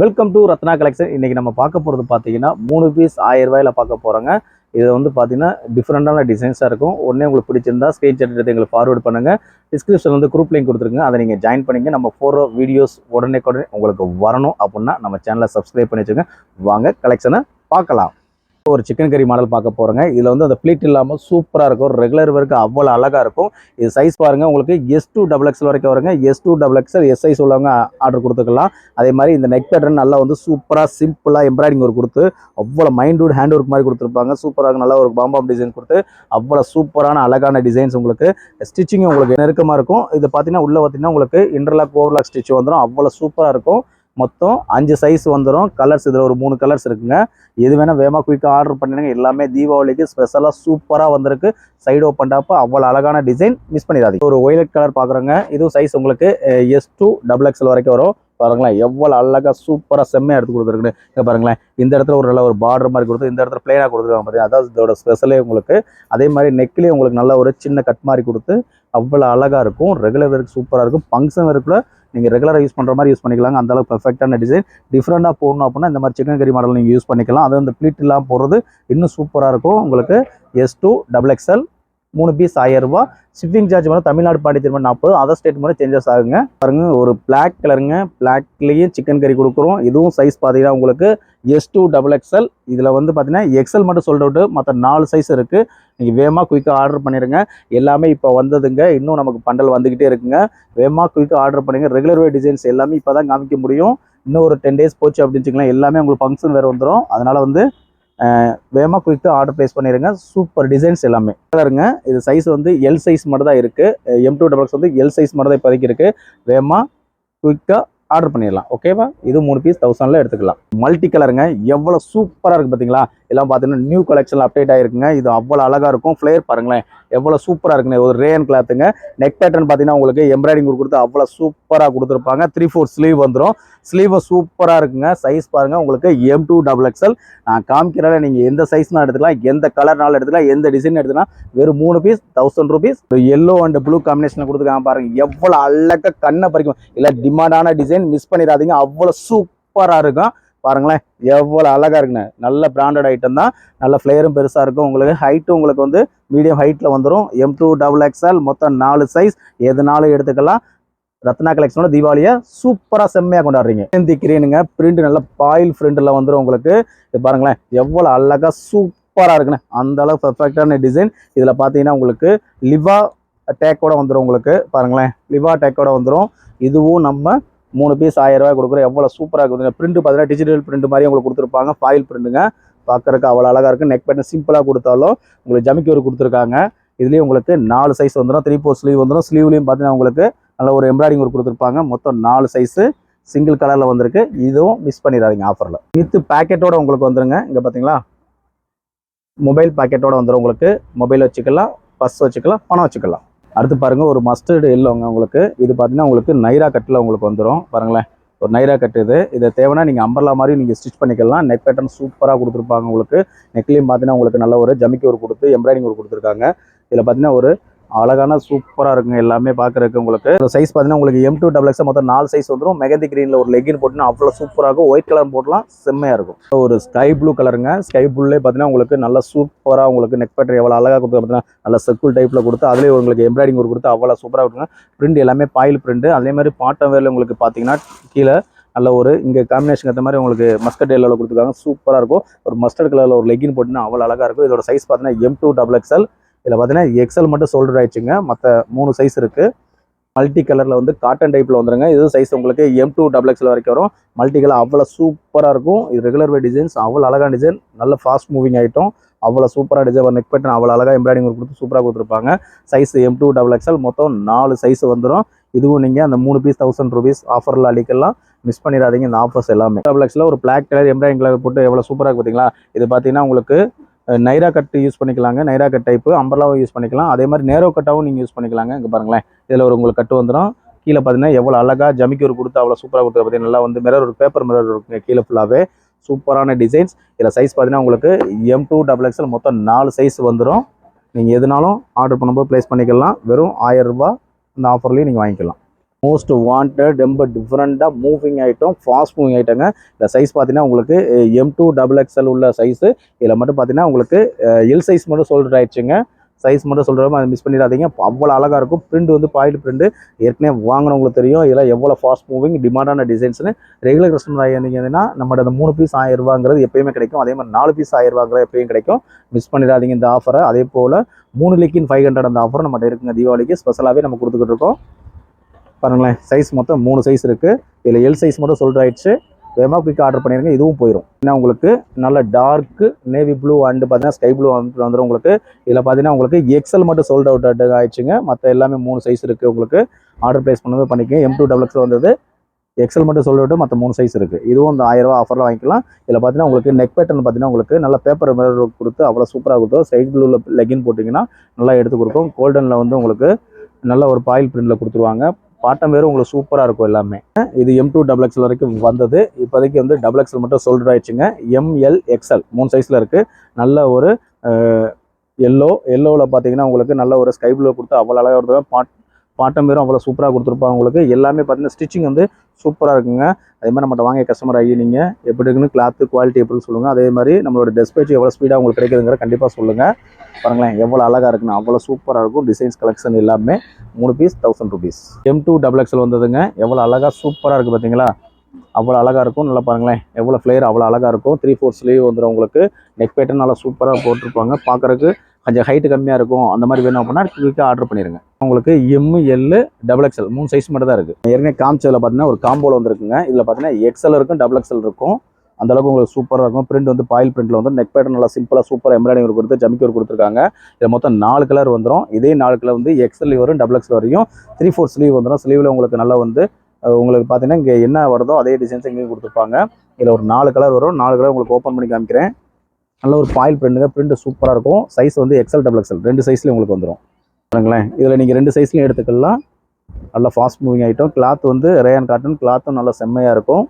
Welcome to Ratna collection. இன்னைக்கு நம்ம பார்க்க போகிறது பார்த்தீங்கன்னா 3 பீஸ் 1000 ரூபாயில் பார்க்க போகிறோங்க. இது வந்து பார்த்தீங்கன்னா டிஃப்ரெண்டான டிசைன்ஸாக இருக்கும். ஒன்றே உங்களுக்கு பிடிச்சிருந்தா ஸ்க்ரீன்ஷாட் எடுத்து எங்களுக்கு ஃபார்வர்ட் பண்ணுங்கள். டிஸ்கிரிப்ஷன் வந்து குரூப் லிங்க் கொடுத்துருங்க, அதை நீங்கள் ஜாயின் பண்ணிங்க. நம்ம போகிற வீடியோஸ் உடனே உங்களுக்கு வரணும் அப்படின்னா நம்ம சேனலை சப்ஸ்கிரைப் பண்ணி வச்சுங்க. வாங்க கலெக்ஷனை பார்க்கலாம். ஒரு சிக்கன் கறி மாடல் பார்க்க போகிறோங்க. இதில் வந்து அந்த ப்ளீட் இல்லாமல் சூப்பராக இருக்கும். ரெகுலர் ஒர்க்கு அவ்வளோ அழகாக இருக்கும். இது சைஸ் பாருங்கள், உங்களுக்கு S2XXL வரைக்கும் வருங்க. S2XXL எஸ் சைஸ் உள்ளவங்க ஆர்டர் கொடுத்துக்கலாம். அதே மாதிரி இந்த நெக் பேட்டர்ன் நல்லா வந்து சூப்பராக சிம்பிளாக எம்ப்ராய்டிங் ஒர்க் கொடுத்து அவ்வளோ மைண்டூட் ஹேண்ட் ஒர்க் மாதிரி கொடுத்துருப்பாங்க. சூப்பராக நல்லா ஒரு பாம்பாம் டிசைன் கொடுத்து அவ்வளோ சூப்பரான அழகான டிசைன்ஸ். உங்களுக்கு ஸ்டிச்சிங் உங்களுக்கு நெருக்கமாக இருக்கும். இது பார்த்தீங்கன்னா உள்ளே பார்த்தீங்கன்னா உங்களுக்கு இன்டர்லாக் ஓவர்லாக் ஸ்டிச் வந்துடும். அவ்வளோ சூப்பராக இருக்கும். மொத்தம் 5 சைஸ் வந்துடும். கலர்ஸ் இதில் ஒரு 3 கலர்ஸ் இருக்குங்க. எது வேணால் வேகமாக குயிக்காக ஆர்டர் பண்ணிடுங்க. எல்லாமே தீபாவளிக்கு ஸ்பெஷலாக சூப்பராக வந்திருக்கு. சைடு ஓப்பன் டாப்பு அவ்வளோ அழகான டிசைன், மிஸ் பண்ணிடாதீங்க. ஒரு ஒய்லட் கலர் பார்க்குறோங்க. இதுவும் சைஸ் உங்களுக்கு S2XXL வரைக்கும் வரும். பாருங்களேன் எவ்வளோ அழகாக சூப்பராக செம்மையாக எடுத்து கொடுத்துருக்குன்னு. இங்கே பாருங்களேன், இந்த இடத்துல ஒரு நல்ல ஒரு பார்டர் மாதிரி கொடுத்து இந்த இடத்துல பிளைனாக கொடுத்துருக்காங்க பார்த்தீங்கன்னா, அதாவது இதோட ஸ்பெஷலே உங்களுக்கு. அதே மாதிரி நெக்லேயும் உங்களுக்கு நல்ல ஒரு சின்ன கட் மாதிரி கொடுத்து அவ்வளோ அழகாக இருக்கும். ரெகுலர் ஒர்க் சூப்பராக இருக்கும். ஃபங்க்ஷன் ஒர்க்கில் நீங்கள் ரெகுலராக யூஸ் பண்ணுற மாதிரி யூஸ் பண்ணிக்கலாங்க. அந்தளவுக்கு பெர்ஃபெக்டான டிசைன். டிஃப்ரெண்டாக போடணும் அப்படின்னா இந்த மாதிரி சிக்கன் கறி மாடல் நீங்கள் யூஸ் பண்ணிக்கலாம். அது அந்த ப்ளீட் இல்லாமல் போடுறது இன்னும் சூப்பராக இருக்கும். உங்களுக்கு S2XXL 3 பீஸ் 1000 ரூபா. ஷிப்பிங் சார்ஜ் வந்து தமிழ்நாடு பாண்டிச்சேரி 40, அதர் ஸ்டேட் மாதிரி சேஞ்சஸ் ஆகுங்க. பாருங்க ஒரு பிளாக் கலருங்க. பிளாக்லேயே சிக்கன் கறி கொடுக்குறோம். இதுவும் சைஸ் பார்த்தீங்கன்னா உங்களுக்கு S2XXL. இதில் வந்து பார்த்தீங்கன்னா எக்ஸல் மட்டும் சோல்ட் அவுட்டு, மற்ற 4 சைஸ் இருக்குது. நீங்கள் வேகமாக குயிக்காக ஆர்டர் பண்ணிடுங்க. எல்லாமே இப்போ வந்ததுங்க. இன்னும் நமக்கு பண்டல் வந்துக்கிட்டே இருக்குங்க. வேகமாக குயிக்காக ஆர்டர் பண்ணுங்கள். ரெகுலர் வே டிசைன்ஸ் எல்லாமே இப்போ தான் காமிக்க முடியும். இன்னும் ஒரு 10 டேஸ் போச்சு அப்படின்னு வச்சுக்கலாம். எல்லாமே உங்களுக்கு ஃபங்க்ஷன் வேறு வந்துடும். அதனால் வந்து வேகமாக குயிக்காக ஆர்டர் ப்ளேஸ் பண்ணிடுங்க. சூப்பர் டிசைன்ஸ் எல்லாமே கலருங்க. இது சைஸ் வந்து எல் சைஸ் மட்டும் தான் இருக்குது. M2XX வந்து எல் சைஸ் மட்டும் தான் இப்போதைக்கு இருக்குது. வேகமாக குயிக்காக ஆர்டர் பண்ணிடலாம். ஓகேவா? இது 3 பீஸ் 1000ல எடுத்துக்கலாம். மல்டி கலருங்க. எவ்வளோ சூப்பராக இருக்குது பார்த்தீங்களா? எல்லாம் பார்த்தீங்கன்னா நியூ கலெக்ஷன் அப்டேட் ஆகிருக்குங்க. இது அவ்வளோ அழகாக இருக்கும். ஃப்ளேர் பாருங்களேன் எவ்வளோ சூப்பராக இருக்குங்க. ஒரு ரேன் கிளாத்துங்க. நெக் பேட்டர்ன் பார்த்தீங்கன்னா உங்களுக்கு எம்ப்ராய்டிங் கொடுத்து அவ்வளோ சூப்பராக கொடுத்துருப்பாங்க. 3/4 ஸ்லீவ் வந்துடும். ஸ்லீவும் சூப்பராக இருக்குங்க. சைஸ் பாருங்கள் உங்களுக்கு M2XXL. நான் காமிக்கிறத நீங்கள் எந்த சைஸ்னால் எடுத்துக்கலாம், எந்த கலர்னாலும் எடுத்துக்கலாம், எந்த டிசைன் எடுத்துக்கலாம். வெறும் 3 piece 1000 rupees. Yellow and blue காம்பினேஷனில் கொடுத்துருக்காங்க பாருங்கள். எவ்வளோ அழகாக கண்ணை பறிக்கும். இல்லை டிமாண்டான டிசைன், மிஸ் பண்ணிடாதீங்க. அவ்வளோ சூப்பராக இருக்கும். பாருங்களேன் எவ்வளோ அழகாக இருக்குண்ணே. நல்ல பிராண்டட் ஐட்டம் தான். நல்ல ஃப்ளேரும் பெருசாக இருக்கும். உங்களுக்கு ஹைட்டும் உங்களுக்கு வந்து மீடியம் ஹைட்டில் வந்துடும். M2XXL மொத்தம் 4 சைஸ். எதுனாலும் எடுத்துக்கலாம். ரத்னா கலெக்ஷனோட தீபாவளியை சூப்பராக செம்மையாக கொண்டாடுறீங்க. கிரீனுங்க. பிரிண்ட் நல்ல பாயில் பிரிண்டில் வந்துடும் உங்களுக்கு. இது பாருங்களேன் எவ்வளோ அழகாக சூப்பராக இருக்குண்ணே. அந்த அளவு பெர்ஃபெக்டான டிசைன். இதில் பார்த்தீங்கன்னா உங்களுக்கு லிவா டேக்கோட வந்துடும். உங்களுக்கு பாருங்களேன் லிவா டேக்கோட வந்துடும். இதுவும் நம்ம 3 பீஸ் 1000 ரூபாய் கொடுக்குறோம். எவ்வளோ சூப்பராக இருக்குது. பிரிண்ட் பார்த்தீங்கன்னா டிஜிட்டல் பிரிண்ட் மாதிரி உங்களுக்கு கொடுத்துருப்பாங்க. ஃபாயில் பிரிண்ட்டுங்க. பார்க்குறதுக்கு அவ்வளோ அழகாக இருக்குது. நெக் பேட்டர்ன் சிம்பிளாக கொடுத்தாலும் உங்களுக்கு ஜமிக்கி ஒரு கொடுத்துருக்காங்க. இதுலேயும் உங்களுக்கு 4 சைஸ் வந்துடும். 3/4 ஸ்லீவ் வந்துடும். ஸ்லீவ்லேயும் பார்த்தீங்கன்னா உங்களுக்கு நல்ல ஒரு எம்ப்ராய்டிங் ஒரு கொடுத்துருப்பாங்க. மொத்தம் 4 சைஸு சிங்கிள் கலரில் வந்திருக்கு. இதுவும் மிஸ் பண்ணிடாதீங்க ஆஃபரில். வித் பேக்கெட்டோட உங்களுக்கு வந்துருங்க. இங்கே பார்த்தீங்களா மொபைல் பேக்கெட்டோட வந்துடும். உங்களுக்கு மொபைல் வச்சுக்கலாம், பர்ஸ் வச்சுக்கலாம், பணம் வச்சுக்கலாம். அடுத்து பாருங்கள் ஒரு மஸ்டர்டு எல்லோங்க உங்களுக்கு. இது பார்த்தீங்கன்னா உங்களுக்கு நைரா கட்டில் உங்களுக்கு வந்துடும். பாருங்களேன் ஒரு நைரா கட்டு. இதை தேவைன்னா நீங்கள் அம்பர்லா மாதிரி நீங்கள் ஸ்டிச் பண்ணிக்கலாம். நெக் பேட்டர்ன் சூப்பராக கொடுத்துருப்பாங்க. உங்களுக்கு நெக்லேயும் பார்த்தீங்கன்னா உங்களுக்கு நல்ல ஒரு ஜமிக்கி ஒரு கொடுத்து எம்ப்ராய்டிங் ஒரு கொடுத்துருக்காங்க. இதில் பார்த்தீங்கன்னா ஒரு அழகான சூப்பராக இருக்குங்க. எல்லாமே பார்க்குறதுக்கு உங்களுக்கு சைஸ் பார்த்தீங்கன்னா உங்களுக்கு M2XXL மொத்தம் 4 சைஸ் வந்துடும். மெகந்தி கிரீனில் ஒரு லெகின் போட்டுன்னா அவ்வளோ சூப்பராக இருக்கும். ஒயிட் கலர் போட்டலாம் செம்மையாக இருக்கும். ஒரு ஸ்கை ப்ளூ கலருங்க. ஸ்கை ப்ளூலே பார்த்தீங்கன்னா உங்களுக்கு நல்ல சூப்பராக உங்களுக்கு நெக் பேட்டர் எவ்வளோ அழகாக கொடுத்து பார்த்தீங்கன்னா நல்ல சர்க்கிள் டைப்பில் கொடுத்து அதிலே உங்களுக்கு எம்ப்ராய்டிங் ஒரு கொடுத்து அவ்வளோ சூப்பராக இருக்குங்க. பிரிண்ட் எல்லாமே பாயில் பிரிண்ட். அதே மாதிரி பாட்டம் வேரில் உங்களுக்கு பார்த்தீங்கன்னா கீழே நல்ல ஒரு இங்கே காம்பினேஷன் ஏற்ற மாதிரி உங்களுக்கு மஸ்கட் எல்லோவில் கொடுத்துருக்காங்க. சூப்பராக இருக்கும். ஒரு மஸ்டர்ட் கலரில் ஒரு லெகின் போட்டுன்னா அவ்வளோ அழகாக இருக்கும். இதோட சைஸ் பார்த்தீங்கன்னா M2XXL. இதில் பார்த்தீங்கன்னா எக்ஸல் மட்டும் சோல்டர் ஆயிடுச்சுங்க. மற்ற 3 சைஸ் இருக்குது. மல்டி கலரில் வந்து காட்டன் டைப்பில் வந்துருங்க. இது சைஸ் உங்களுக்கு M2XXL வரைக்கும் வரும். மல்டி கலர் அவ்வளோ சூப்பராக இருக்கும். இது ரெகுலர் வே டிசைன்ஸ் அவ்வளோ அழகான டிசைன். நல்ல ஃபாஸ்ட் மூவிங் ஐட்டம். அவ்வளோ சூப்பராக டிசைன். நெக் பேட்டர்ன் அவ்வளோ அழகாக எம்ப்ராய்டிங் கொடுத்து சூப்பராக கொடுத்துருப்பாங்க. சைஸ் M2XXL மொத்தம் 4 சைஸ் வந்துடும். இதுவும் நீங்கள் அந்த 3 பீஸ் 1000 ரூபீஸ் ஆஃபரில் அடிக்கலாம். மிஸ் பண்ணிடாதீங்க இந்த ஆஃபர்ஸ் எல்லாமே. XXL ஒரு பிளாக் கலர் எம்ப்ராய்டிங் கலர் போட்டு எவ்வளோ சூப்பராக இருக்குது பார்த்தீங்களா? இது பார்த்தீங்கன்னா உங்களுக்கு நைரா கட்டு யூஸ் பண்ணிக்கலாங்க. நைரா கட் டைப்பு அம்பர்லாவும் யூஸ் பண்ணிக்கலாம். அதே மாதிரி நேரோ கட்டாகவும் நீங்கள் யூஸ் பண்ணிக்கலாங்க. இங்கே பாருங்களேன் இதில் ஒரு உங்களுக்கு கட்டு வந்துடும். கீழே பார்த்தீங்கன்னா எவ்வளோ அழகாக ஜமிக்கி ஒரு கொடுத்து அவ்வளோ சூப்பராக கொடுத்து பார்த்தீங்கன்னா நல்லா வந்து மிரர் ஒரு பேப்பர் மிரர் இருக்குங்க. கீழே ஃபுல்லாகவே சூப்பரான டிசைன்ஸ். இதில் சைஸ் பார்த்தீங்கன்னா உங்களுக்கு M2XXL மொத்தம் 4 சைஸ் வந்துடும். நீங்கள் எதுனாலும் ஆர்டர் பண்ணும்போது ப்ளேஸ் பண்ணிக்கலாம். வெறும் 1000 ரூபா இந்த ஆஃபர்லேயும் நீங்கள் வாங்கிக்கலாம். மோஸ்ட் வாண்டட் ரொம்ப டிஃப்ரெண்ட்டாக மூவிங் ஐட்டம், ஃபாஸ்ட் மூவிங் ஐட்டங்க. இந்த சைஸ் பார்த்தீங்கன்னா உங்களுக்கு M2XXL உள்ள சைஸு. இதில் மட்டும் பார்த்தீங்கன்னா உங்களுக்கு எல் சைஸ் மட்டும் சோல்டர் ஆயிடுச்சுங்க. சைஸ் மட்டும் சொல்கிறோமோ அதை மிஸ் பண்ணிடாதீங்க. அவ்வளோ அழகாக இருக்கும். பிரிண்ட் வந்து பாயில் பிரிண்ட். ஏற்கனவே வாங்கினவங்களுக்கு தெரியும் இதெல்லாம் எவ்வளோ ஃபாஸ்ட் மூவிங் டிமாண்டான டிசைன்ஸ்னு. ரெகுலர் கஸ்டமர் ஆகியிருந்தீங்கன்னா நம்மளோட அந்த 3 பீஸ் 1000 ரூபாங்கிறது எப்பயுமே கிடைக்கும். அதே மாதிரி 4 பீஸ் 1000 ரூபாங்கிறது எப்பயும் கிடைக்கும். மிஸ் பண்ணிடாதீங்க இந்த ஆஃபரை. அதே போல் 3 லிக்கின் 500 அந்த ஆஃபர் நம்மகிட்ட இருக்குங்க. தீபாவளிக்கு ஸ்பெஷலாகவே நம்ம கொடுத்துக்கிட்டு இருக்கோம். பாருங்களேன், சைஸ் மொத்தம் 3 சைஸ் இருக்குது. இதில் எல் சைஸ் மட்டும் சோல்டர் ஆயிடுச்சு. வேகமாக குயிக்காக ஆர்டர் பண்ணிடுங்க. இதுவும் போயிடும். ஏன்னா உங்களுக்கு நல்ல டார்க்கு நேவி ப்ளூ அண்டு பார்த்தீங்கன்னா ஸ்கை ப்ளூ வந்துடும் உங்களுக்கு. இதில் பார்த்தீங்கன்னா உங்களுக்கு எக்ஸல் மட்டும் சோல்ட் அவுட் ஆயிடுச்சுங்க. மற்ற எல்லாமே 3 சைஸ் இருக்குது. உங்களுக்கு ஆர்டர் ப்ளேஸ் பண்ணது பண்ணிக்கங்க. M2XXL வந்தது. எக்ஸல் மட்டும் சோல்ட் அவுட், மற்ற 3 சைஸ் இருக்குது. இதுவும் இந்த 1000 ரூபா ஆஃபரில் வாங்கிக்கலாம். இதில் பார்த்தீங்கன்னா உங்களுக்கு நெக் பேட்டர்ன் பார்த்தீங்கன்னா உங்களுக்கு நல்ல பேப்பர் கொடுத்து அவ்வளோ சூப்பராக கொடுத்தோம். சைட் ப்ளூவில் லெகின் போட்டிங்கன்னா நல்லா எடுத்து கொடுக்கும். கோல்டனில் வந்து உங்களுக்கு நல்ல ஒரு பாயில் பிரிண்டில் கொடுத்துருவாங்க. பாட்டம் வேறு உங்களுக்கு சூப்பராக இருக்கும் எல்லாமே. இது M2XXL வரைக்கும் வந்தது. இப்போதைக்கு வந்து XXL மட்டும் சோல்டர் ஆயிடுச்சுங்க. MLXL 3 சைஸில் இருக்குது. நல்ல ஒரு எல்லோவில் பார்த்தீங்கன்னா உங்களுக்கு நல்ல ஒரு ஸ்கை ப்ளூ கொடுத்து அவ்வளோ அழகாக கொடுத்துருவாங்க. பாட்டம் வேறும் அவ்வளோ சூப்பராக கொடுத்துருப்பாங்க. உங்களுக்கு எல்லாமே பார்த்தீங்கன்னா ஸ்டிச்சிங் வந்து சூப்பராக இருக்குங்க. அதே மாதிரி நம்மகிட்ட வாங்க கஸ்டமர் ஆகி நீங்கள் எப்படி இருக்குன்னு கிளாத்து குவாலிட்டி எப்படின்னு சொல்லுங்கள். அதே மாதிரி நம்மளோட டெஸ்பேச் எவ்வளோ ஸ்பீடாக உங்களுக்கு கிடைக்குதுங்கிற கண்டிப்பாக சொல்லுங்கள். பாருங்களேன் எவ்வளோ அழகாக இருக்குன்னு. அவ்வளோ சூப்பராக இருக்கும். டிசைன்ஸ் கலெக்ஷன் எல்லாமே 3 பீஸ் 1000 rupees. M2XXL வந்ததுங்க. எவ்வளோ அழகாக சூப்பராக இருக்குது பார்த்தீங்களா? அவ்வளோ அழகாக இருக்கும். நல்லா பாருங்களேன் எவ்வளோ ஃப்ளேயர் அவ்வளோ அழகாக இருக்கும். 3/4 ஸ்லீவ் வந்துடும் உங்களுக்கு. நெக் பேட்டர்ன் நல்லா சூப்பராக போட்டிருப்பாங்க. பார்க்குறதுக்கு கொஞ்சம் ஹைட்டு கம்மியாக இருக்கும். அந்த மாதிரி வேணும் அப்படின்னா குயிக்காக ஆர்டர் பண்ணிடுங்க. உங்களுக்கு MLXL 3 சைஸ் மட்டும் தான் இருக்குது. ஏற்கனவே காமிச்சதில் பார்த்தீங்கன்னா ஒரு காம்போவில் வந்துருக்குங்க. இதில் பார்த்தீங்கன்னா XL இருக்கும், XXL இருக்கும். அந்தளவுக்கு உங்களுக்கு சூப்பராக இருக்கும். பிரிண்ட் வந்து பாயில் பிரிண்டில் வந்து நெக் பேட்டர்ன் நல்லா சிம்பிளாக சூப்பராக எம்ப்ராய்டிங் கொடுத்து ஜமிக்கி ஒரு கொடுத்துருக்காங்க. இதில் மொத்தம் 4 கலர் வந்துடும். இதே 4 கலர் வந்து XL வரும், XXL வரையும். 3/4 ஸ்லீவ் வந்துடும். ஸ்லீவில் உங்களுக்கு நல்லா வந்து உங்களுக்கு பார்த்தீங்கன்னா இங்கே என்ன வருதோ அதே டிசைன்ஸ் இங்கேயும் கொடுத்துருப்பாங்க. இதில் ஒரு 4 கலர் வரும். 4 கலர் உங்களுக்கு ஓப்பன் பண்ணி காமிக்கிறேன். நல்ல ஒரு பாயில் பிரிண்ட்டுங்க. பிரிண்ட் சூப்பராக இருக்கும். சைஸ் வந்து XL XXL 2 சைஸ்லேயும் உங்களுக்கு வந்துடும். பாருங்களேன் இதில் நீங்கள் 2 சைஸ்லையும் எடுத்துக்கலாம். நல்லா ஃபாஸ்ட் மூவிங் ஐட்டம். கிளாத் வந்து ரேயான் காட்டன் கிளாத்தும் நல்லா செம்மையாக இருக்கும்.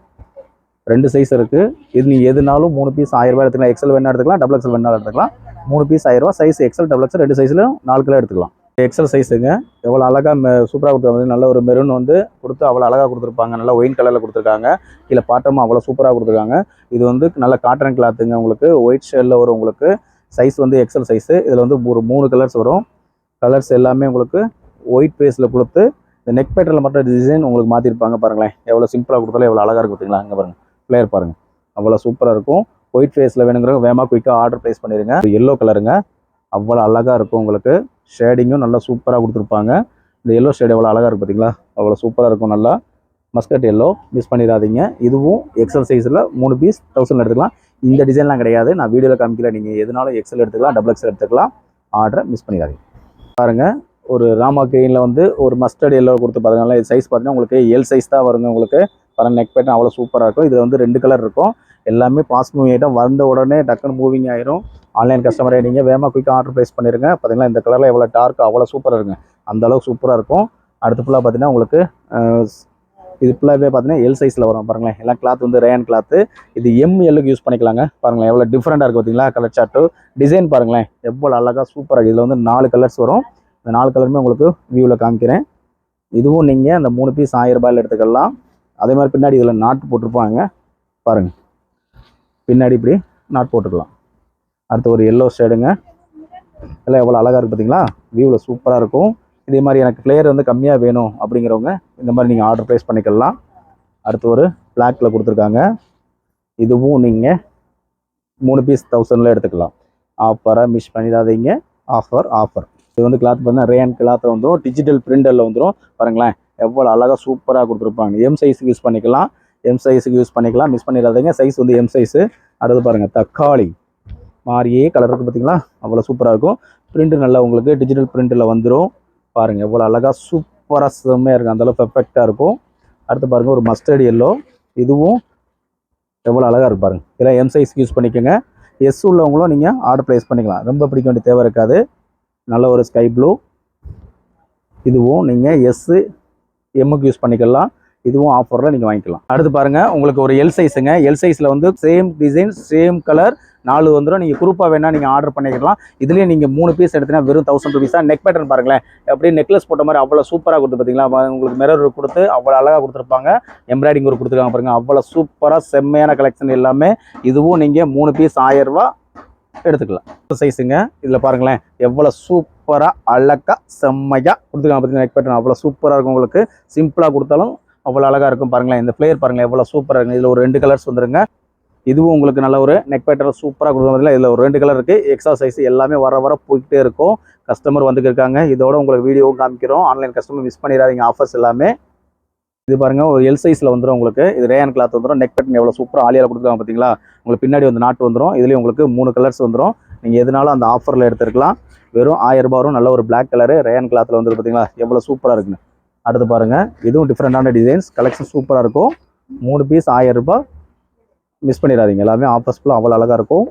2 சைஸ் இருக்குது. இது நீங்கள் எதுனாலும் 3 பீஸ் 1000 ரூபாய் எடுத்துக்கலாம். XL வேணா எடுத்துக்கலாம், XXL வேணா எடுத்துக்கலாம். 3 பீஸ் 1000 ரூபா. சைஸ் XL XXL 2 சைஸ்லையும் 4 கிலோ எடுத்துக்கலாம். XL சைஸுங்க. எவ்வளோ அழகாக சூப்பராக கொடுத்துருக்காங்க. நல்ல ஒரு மெரூன் வந்து கொடுத்து அவ்வளோ அழகாக கொடுத்துருப்பாங்க. நல்லா ஒயின் கலரில் கொடுத்துருக்காங்க. கீழே பாட்டமும் அவ்வளோ சூப்பராக கொடுத்துருக்காங்க. இது வந்து நல்ல காட்டன் கிளாத்துங்க. உங்களுக்கு ஒயிட் ஷேடில் வரும். உங்களுக்கு சைஸ் வந்து XL சைஸு. இதில் வந்து ஒரு 3 கலர்ஸ் வரும். கலர்ஸ் எல்லாமே உங்களுக்கு ஒயிட் பேஸில் கொடுத்து இந்த நெக் பேட்டரில் மட்டும் டிசைன் உங்களுக்கு மாற்றிருப்பாங்க. பாருங்களேன் எவ்வளோ சிம்பிளாக கொடுத்தாலும் எவ்வளோ அழகாக இருக்கும் பார்த்தீங்களா? அங்கே பாருங்கள் ஃப்ளேயர் பாருங்கள் அவ்வளோ சூப்பராக இருக்கும். ஒயிட் ஃபேஸில் வேணுங்கிறவங்க வேகமாக குயிக்காக ஆர்டர் ப்ளேஸ் பண்ணிடுங்க. எல்லோ கலருங்க. அவ்வளோ அழகாக இருக்கும். உங்களுக்கு ஷேடிங்கும் நல்லா சூப்பராக கொடுத்துருப்பாங்க. இந்த எல்லோ ஷேட் எவ்வளோ அழகாக இருக்குது பார்த்தீங்களா? அவ்வளோ சூப்பராக இருக்கும். நல்லா மஸ்கட் எல்லோ மிஸ் பண்ணிடாதீங்க. இதுவும் XL சைஸில் 3 பீஸ் 1000 எடுத்துக்கலாம். இந்த டிசைன்லாம் கிடையாது. நான் வீடியோவில் காமிக்கல. நீங்கள் எதுனாலும் XL எடுத்துக்கலாம், XXL எடுத்துக்கலாம். ஆர்டரை மிஸ் பண்ணிடாதீங்க. பாருங்கள் ஒரு ராமா கிரீனில் வந்து ஒரு மஸ்டர்ட் எல்லோ கொடுத்து பாருங்களா. இது சைஸ் பார்த்தீங்கன்னா உங்களுக்கு எல் சைஸ் தான் வருங்க. உங்களுக்கு பாருங்கள் நெக் பேட்டர்ன் அவ்வளோ சூப்பராக இருக்கும். இதில் வந்து 2 கலர் இருக்கும். எல்லாமே ஃபாஸ்ட் மூவிங் ஐட்டம். வந்த உடனே டக்குன்னு மூவிங் ஆயிரும். ஆன்லைன் கஸ்டமரே நீங்கள் வேகமாக குயிக்காக ஆர்டர் ப்ளேஸ் பண்ணிடுங்க. பார்த்தீங்கன்னா இந்த கலரில் எவ்வளோ டார்க் அவ்வளோ சூப்பராக இருக்குங்க. அந்தளவுக்கு சூப்பராக இருக்கும். அடுத்து ஃபுல்லாக பார்த்தீங்கன்னா உங்களுக்கு இது ஃபுல்லாகவே பார்த்தீங்கன்னா எல் சைஸில் வரும். பாருங்களேன் எல்லாம் கிளாத் வந்து ரேயான் கிளாத்து. இது MLக்கு யூஸ் பண்ணிக்கலாங்க. பாருங்களேன் எவ்வளோ டிஃப்ரெண்ட்டாக இருக்குது பார்த்தீங்களா? கலர் சார்ட்டு டிசைன் பாருங்களேன் எவ்வளோ அழகாக சூப்பராக இருக்குது. இதில் வந்து 4 கலர்ஸ் வரும். இந்த 4 கலருமே உங்களுக்கு வியூவில் காமிக்கிறேன். இதுவும் நீங்கள் அந்த 3 பீஸ் 1000 ரூபாயில் எடுத்துக்கலாம். அதே மாதிரி பின்னாடி இதில் நாட்டு போட்டிருப்பாங்க. பாருங்கள் பின்னாடி இப்படி நாட் போட்டுக்கலாம். அடுத்து ஒரு எல்லோ ஷேடுங்க. எல்லாம் எவ்வளோ அழகாக இருக்குது பார்த்தீங்களா? வியூவில் சூப்பராக இருக்கும். இதே மாதிரி எனக்கு ஃப்ளேயர் வந்து கம்மியாக வேணும் அப்படிங்கிறவங்க இந்த மாதிரி நீங்கள் ஆர்டர் ப்ளேஸ் பண்ணிக்கலாம். அடுத்து ஒரு பிளாக்கில் கொடுத்துருக்காங்க. இதுவும் நீங்கள் 3 பீஸ் 1000 எடுத்துக்கலாம். ஆஃபரை மிஸ் பண்ணிடாதீங்க. ஆஃபர் இது வந்து கிளாத் பார்த்தீங்கன்னா ரேயான் கிளாத்தில் வந்துடும். டிஜிட்டல் பிரிண்டரில் வந்துடும். பாருங்களேன் எவ்வளோ அழகாக சூப்பராக கொடுத்துருப்பாங்க. எம் சைஸுக்கு யூஸ் பண்ணிக்கலாம். மிஸ் பண்ணிடாதீங்க. சைஸ் வந்து எம் சைஸு. அடுத்து பாருங்கள் தக்காளி மாதிரியே கலர் இருக்குது பார்த்தீங்களா? அவ்வளோ சூப்பராக இருக்கும். பிரிண்ட்டு நல்லா உங்களுக்கு டிஜிட்டல் பிரிண்டில் வந்துடும். பாருங்கள் எவ்வளோ அழகாக சூப்பராக செம்மையாக இருக்குது. அந்தளவு பெர்ஃபெக்டாக இருக்கும். அடுத்து பாருங்கள் ஒரு மஸ்டர்ட் எல்லோ. இதுவும் எவ்வளோ அழகாக இருக்குது பாருங்கள். இதெல்லாம் எம் சைஸ்க்கு யூஸ் பண்ணிக்கோங்க. எஸ் உள்ளவங்களும் நீங்கள் ஆர்டர் ப்ளேஸ் பண்ணிக்கலாம். ரொம்ப பிடிக்க வேண்டிய தேவை இருக்காது. நல்ல ஒரு ஸ்கை ப்ளூ. இதுவும் நீங்கள் எம்முக்கு யூஸ் பண்ணிக்கலாம். இதுவும் ஆஃபரில் நீங்கள் வாங்கிக்கலாம். அடுத்து பாருங்கள், உங்களுக்கு ஒரு எல் சைஸுங்க. எல் சைஸில் வந்து சேம் டிசைன் சேம் கலர் 4 வந்துடும். நீங்கள் குரூப்பாக வேணால் நீங்கள் ஆர்டர் பண்ணிக்கலாம். இதுலேயே நீங்கள் 3 பீஸ் எடுத்தீங்கன்னா வெறும் 1000 ருபீஸாக. நெக் பேட்டர்ன் பாருங்களேன், அப்படியே நெக்லஸ் போட்ட மாதிரி அவ்வளோ சூப்பராக கொடுத்து பார்த்தீங்களா. உங்களுக்கு மிரர் கொடுத்து அவ்வளோ அழகாக கொடுத்துருப்பாங்க. எம்ப்ராய்டிங் ஒரு கொடுத்துருக்காங்க பாருங்கள், அவ்வளோ சூப்பராக செம்மையான கலெக்ஷன் எல்லாமே. இதுவும் நீங்கள் 3 பீஸ் 1000 ரூபா எடுத்துக்கலாம். சைஸுங்க இதில் பாருங்களேன், எவ்வளோ சூப்பராக அழகாக செம்மையாக கொடுத்துருக்காங்க பார்த்தீங்கன்னா. நெக் பேட்டர்ன் அவ்வளோ சூப்பராக இருக்கும். உங்களுக்கு சிம்பிளாக கொடுத்தாலும் அவ்வளோ அழகாக இருக்கும். பாருங்களேன், இந்த ஃப்ளேயர் பாருங்களேன் எவ்வளோ சூப்பராக இருக்கும். இதில் ஒரு 2 கலர்ஸ் வந்துருங்க. இதுவும் உங்களுக்கு நல்ல ஒரு நெக் பேட்டர்ன் சூப்பராக கொடுக்குறதுல இதில் ஒரு 2 கலர் இருக்குது. எக்ஸ்ட்ரா சைஸ் எல்லாமே வர போய்கிட்டே இருக்கும். கஸ்டமர் வந்துருக்காங்க. இதோட உங்களுக்கு வீடியோவும் காமிக்கிறோம். ஆன்லைன் கஸ்டமர் மிஸ் பண்ணிடாதீங்க ஆஃபர்ஸ் எல்லாமே. இது பாருங்கள், ஒரு எல் சைஸில் வந்துடும் உங்களுக்கு. இது ரேயான் கிளாத் வந்துடும். நெக் பேட்டர்ன் எவ்வளோ சூப்பராக ஆலியாவில் கொடுத்துருக்காங்க பார்த்தீங்களா. உங்களுக்கு பின்னாடி வந்து நாட்டு வந்துடும். இதுலேயும் உங்களுக்கு 3 கலர்ஸ் வந்துடும். நீங்கள் எதுனாலும் அந்த ஆஃபரில் எடுத்துருக்கலாம். வெறும் 1000 ரூபா வரும். நல்ல ஒரு பிளாக் கலரு ரேயான் கிளாத்தில் வந்துருக்கு பார்த்தீங்களா, எவ்வளோ சூப்பராக இருக்குன்னு. அடுத்து பாருங்கள், இதுவும் டிஃப்ரெண்டான டிசைன்ஸ் கலெக்ஷன் சூப்பராக இருக்கும். 3 பீஸ் 1000 ரூபா, மிஸ் பண்ணிடாதீங்க. எல்லாமே ஆஃபர்ஸ் ஃபுல்லாக அவ்வளோ அழகாக இருக்கும்.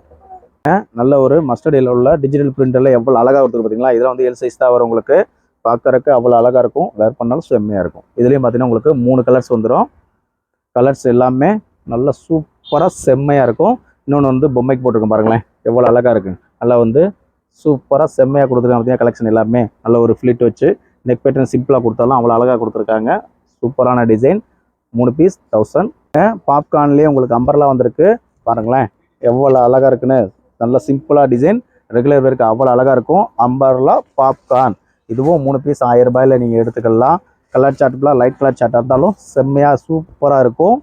நல்ல ஒரு மஸ்டர்டில் உள்ள டிஜிட்டல் பிரிண்டரில் எவ்வளோ அழகாக கொடுத்துருக்கு பார்த்தீங்களா. இதெல்லாம் வந்து எல் சைஸ் தான் வரும். உங்களுக்கு பார்க்குறக்கு அவ்வளோ அழகாக இருக்கும். வேர் பண்ணாலும் செம்மையாக இருக்கும். இதுலேயும் பார்த்தீங்கன்னா உங்களுக்கு 3 கலர்ஸ் வந்துடும். கலர்ஸ் எல்லாமே நல்லா சூப்பராக செம்மையாக இருக்கும். இன்னொன்று வந்து பொம்மைக்கு போட்டிருக்கோம் பாருங்களேன், எவ்வளோ அழகாக இருக்குது. நல்லா வந்து சூப்பராக செம்மையாக கொடுத்துருக்காங்க பார்த்தீங்கன்னா. கலெக்ஷன் எல்லாமே நல்ல ஒரு ஃப்ளிட் வச்சு நெக் பேட்டர்ன் சிம்பிளாக கொடுத்தாலும் அவ்வளோ அழகாக கொடுத்துருக்காங்க. சூப்பரான டிசைன். 3 பீஸ் 1000. பாப்கார்ன்லேயே உங்களுக்கு அம்பர்லாம் வந்திருக்கு பாருங்களேன், எவ்வளோ அழகாக இருக்குன்னு. நல்லா சிம்பிளாக டிசைன், ரெகுலர் வேருக்கு அவ்வளோ அழகாக இருக்கும். அம்பர்லா பாப்கார்ன் இதுவும் 3 பீஸ் 1000 ரூபாயில் நீங்கள் எடுத்துக்கலாம். கலர் சார்ட்லாம் லைட் கலர் சார்ட்டாக இருந்தாலும் செம்மையாக சூப்பராக இருக்கும்.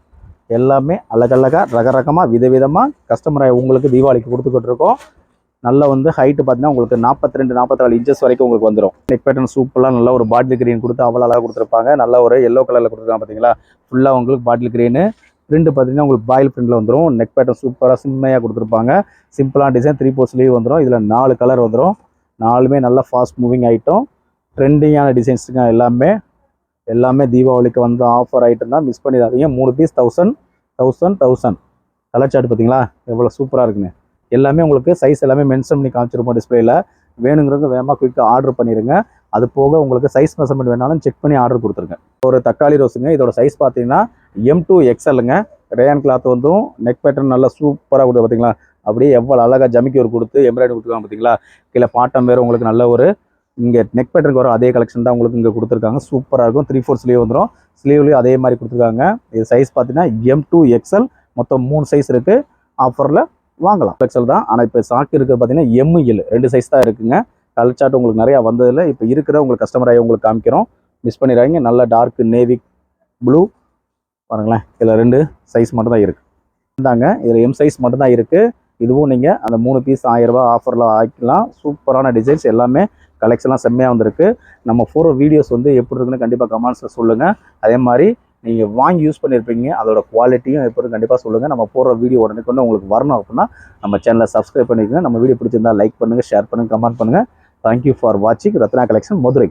எல்லாமே அழகழகாக ரகரகமாக விதவிதமாக கஸ்டமரை உங்களுக்கு தீபாவளிக்கு கொடுத்துக்கிட்டு இருக்கோம். நல்லா வந்து ஹைட்டு பார்த்தீங்கன்னா உங்களுக்கு 42-44 இன்ச்சஸ் வரைக்கும் உங்களுக்கு வந்துடும். நெக் பேட்டர்ன் சூப்பராக நல்ல ஒரு பாட்டில் கிரீன் கொடுத்து அவ்வளோ அழகாக கொடுத்துருப்பாங்க. நல்ல ஒரு எல்லோ கலரில் கொடுத்துருக்காங்க பார்த்தீங்களா. ஃபுல்லாக உங்களுக்கு பாட்டில் கிரீனு பிரிண்ட் பார்த்தீங்கன்னா உங்களுக்கு பாயில் பிரிண்டில் வந்துடும். நெக் பேட்டர்ன் சூப்பராக செம்மையாக கொடுத்துருப்பாங்க. சிம்பிளான டிசைன் 3/4 ஸ்லீவ் வந்துடும். இதில் 4 கலர் வந்துடும். 4மே நல்லா ஃபாஸ்ட் மூவிங் ஐட்டம், ட்ரெண்டிங்கான டிசைன்ஸுங்க எல்லாமே தீபாவளிக்கு வந்து ஆஃபர் ஐட்டம் தான், மிஸ் பண்ணிடாதீங்க. 3 பீஸ் 1000. கலர் சார்ட் பார்த்தீங்களா எவ்வளோ சூப்பராக இருக்குங்க. எல்லாமே உங்களுக்கு சைஸ் எல்லாமே மென்ஷன் பண்ணி காமிச்சிருப்போம் டிஸ்பிளேல. வேணுங்கிறவங்க வேகமாக குயிக்காக ஆர்டர் பண்ணிடுங்க. அது போக உங்களுக்கு சைஸ் மெஷர்மெண்ட் வேணாலும் செக் பண்ணி ஆர்டர் கொடுத்துருங்க. ஒரு தக்காளி ரோஸுங்க, இதோட சைஸ் பார்த்தீங்கன்னா M2 XLங்க. ரேயான் கிளாத் வந்துடும். நெக் பேட்டர்ன் நல்லா சூப்பராக கொடுத்து பார்த்தீங்களா. அப்படியே எவ்வளோ அழகாக ஜமிக்கி ஒரு கொடுத்து எம்ப்ராய்டரி கொடுத்துருக்காங்க பார்த்தீங்களா. கீழே பாட்டம் வேறு உங்களுக்கு நல்ல ஒரு இங்கே நெக் பேட்டருக்கு வரும் அதே கலெக்ஷன் தான் உங்களுக்கு இங்கே கொடுத்துருக்காங்க. சூப்பராக இருக்கும். 3/4 ஸ்லீவ் வந்துடும். ஸ்லீவ்லேயும் அதே மாதிரி கொடுத்துருக்காங்க. இது சைஸ் பார்த்தீங்கன்னா M2 XL. மொத்தம் 3 சைஸ் இருக்குது. ஆஃபரில் வாங்கலாம். XL தான். ஆனால் இப்போ ஸ்டாக் இருக்குது பார்த்தீங்கன்னா ML 2 சைஸ் தான் இருக்குங்க. கலர் சார்ட் உங்களுக்கு நிறையா வந்ததில்லை. இப்போ இருக்கிற உங்களுக்கு கஸ்டமராகி உங்களுக்கு காமிக்கிறோம், மிஸ் பண்ணிடுறாங்க. நல்ல டார்க் நேவி ப்ளூ பாருங்களேன். இதில் 2 சைஸ் மட்டும் தான் இருக்குது. இந்தாங்க, இதில் M சைஸ் மட்டும் தான் இருக்குது. இதுவும் நீங்கள் அந்த 3 பீஸ் 1000 ரூபா ஆஃபரில் ஆக்கிக்கலாம். சூப்பரான டிசைன்ஸ் எல்லாமே கலெக்ஷன்லாம் செம்மையாக வந்திருக்கு. நம்ம போகிற வீடியோஸ் வந்து எப்படி இருக்குன்னு கண்டிப்பாக கமெண்ட்ஸில் சொல்லுங்கள். அதே மாதிரி நீங்கள் வாங்கி யூஸ் பண்ணியிருப்பீங்க, அதோட குவாலிட்டியும் எப்படி கண்டிப்பாக சொல்லுங்கள். நம்ம போடுற வீடியோ உடனே கொண்டு உங்களுக்கு வரணும் அப்படின்னா நம்ம சேனலை சப்ஸ்கிரைப் பண்ணிக்கோங்க. நம்ம வீடியோ பிடிச்சிருந்தா லைக் பண்ணுங்கள், ஷேர் பண்ணுங்கள், கமெண்ட் பண்ணுங்கள். தேங்க்யூ ஃபார் வாட்சிங். ரத்னா கலெக்ஷன், மதுரை.